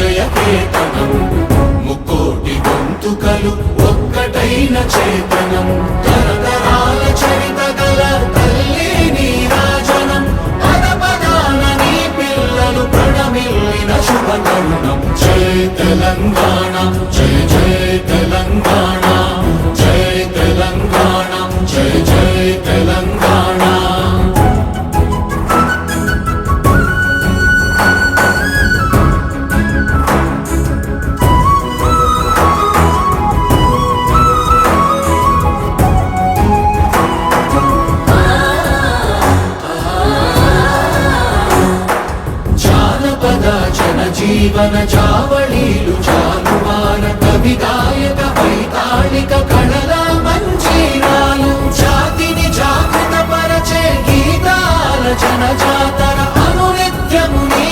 విజయ కేతనం ముక్కోటి గొంతుకలు ఒక్కటైన చేతనం తరతరాల చరిత గల తల్లి నీరాజనం పద పదాన నీ పిల్లలు ప్రణమిల్లిన శుభ తరుణం జై తెలంగాణ జై జై తెలంగాణ జై తెలంగాణ జై జై తెలంగాణ జీవన చావళీలు చాలువార కవి గాయక వైతాళిక కళల మంజీరాలు జాతిని జాగృత పరచే గీతాల జన జాతర అనునిత్యము నీ